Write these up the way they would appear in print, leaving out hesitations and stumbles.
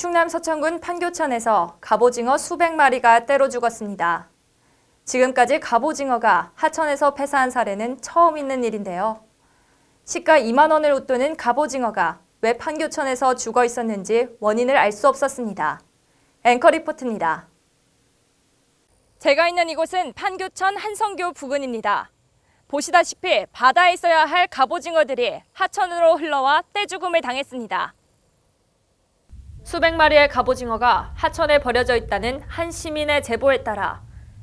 충남 서천군 판교천에서 갑오징어 수백 마리가 떼로 죽었습니다. 지금까지 갑오징어가 하천에서 폐사한 사례는 처음 있는 일인데요. 시가 2만 원을 웃도는 갑오징어가 왜 판교천에서 죽어 있었는지 원인을 알 수 없었습니다. 앵커 리포트입니다. 제가 있는 이곳은 판교천 한성교 부근입니다. 보시다시피 바다에 있어야 할 갑오징어들이 하천으로 흘러와 떼죽음을 당했습니다. 수백 마리의 갑오징어가 하천에 버려져 있다는 한 시민의 제보에 따라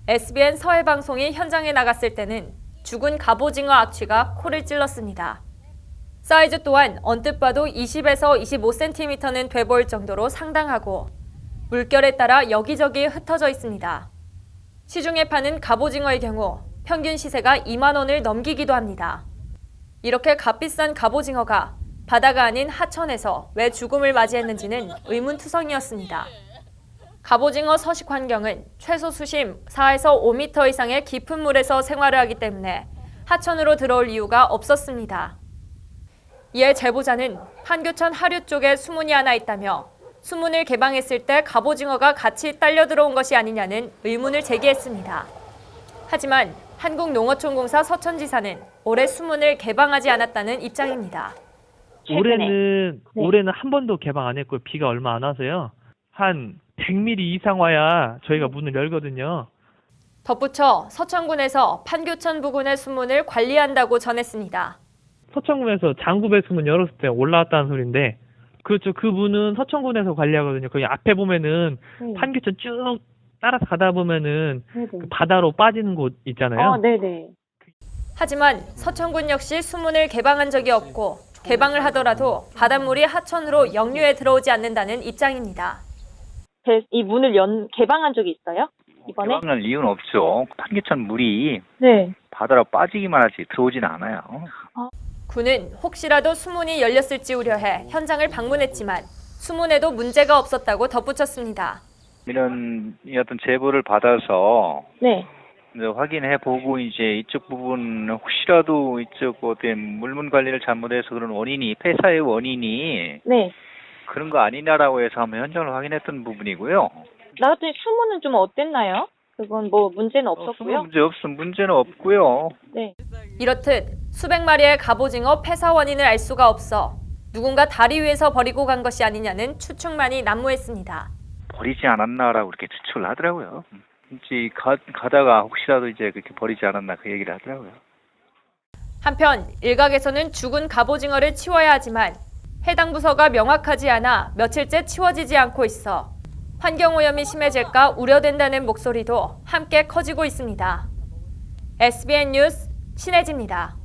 SBN 서해방송이 현장에 나갔을 때는 죽은 갑오징어 악취가 코를 찔렀습니다. 사이즈 또한 언뜻 봐도 20에서 25cm는 돼 보일 정도로 상당하고 물결에 따라 여기저기 흩어져 있습니다. 시중에 파는 갑오징어의 경우 평균 시세가 2만 원을 넘기기도 합니다. 이렇게 값비싼 갑오징어가 바다가 아닌 하천에서 왜 죽음을 맞이했는지는 의문투성이었습니다. 갑오징어 서식 환경은 최소 수심 4에서 5m 이상의 깊은 물에서 생활을 하기 때문에 하천으로 들어올 이유가 없었습니다. 이에 제보자는 판교천 하류 쪽에 수문이 하나 있다며 수문을 개방했을 때 갑오징어가 같이 딸려 들어온 것이 아니냐는 의문을 제기했습니다. 하지만 한국농어촌공사 서천지사는 올해 수문을 개방하지 않았다는 입장입니다. 올해는 한 번도 개방 안 했고요. 비가 얼마 안 와서요. 한 100mm 이상 와야 저희가 문을 열거든요. 덧붙여 서천군에서 판교천 부근의 수문을 관리한다고 전했습니다. 서천군에서 장구배 수문 열었을 때 올라왔다는 소리인데, 그렇죠. 그 문은 서천군에서 관리하거든요. 거기 앞에 보면은 판교천 쭉 따라서 가다 보면은 그 바다로 빠지는 곳 있잖아요. 네네. 하지만 서천군 역시 수문을 개방한 적이 없고 개방을 하더라도 바닷물이 하천으로 역류해 들어오지 않는다는 입장입니다. 이 문을 개방한 적이 있어요? 이번에? 개방할 이유는 없죠. 판교천 물이 네. 바다로 빠지기만 하지 들어오지는 않아요. 군은 혹시라도 수문이 열렸을지 우려해 현장을 방문했지만 수문에도 문제가 없었다고 덧붙였습니다. 이런 어떤 제보를 받아서 네. 이제 확인해 보고 이제 이쪽 부분 혹시라도 이쪽 어떤 물문 관리를 잘못해서 그런 원인이 폐사의 원인이 네. 그런 거 아니냐라고 해서 한번 현장을 확인했던 부분이고요. 나왔더니 수문은 좀 어땠나요? 그건 뭐 문제는 없었고요. 문제는 없고요. 네. 이렇듯 수백 마리의 갑오징어 폐사 원인을 알 수가 없어 누군가 다리 위에서 버리고 간 것이 아니냐는 추측만이 난무했습니다. 버리지 않았나라고 그렇게 추측을 하더라고요. 이제 가다가 혹시라도 이제 그렇게 버리지 않았나 그 얘기를 하더라고요. 한편 일각에서는 죽은 갑오징어를 치워야 하지만 해당 부서가 명확하지 않아 며칠째 치워지지 않고 있어 환경오염이 심해질까 우려된다는 목소리도 함께 커지고 있습니다. SBN 뉴스 신혜지입니다.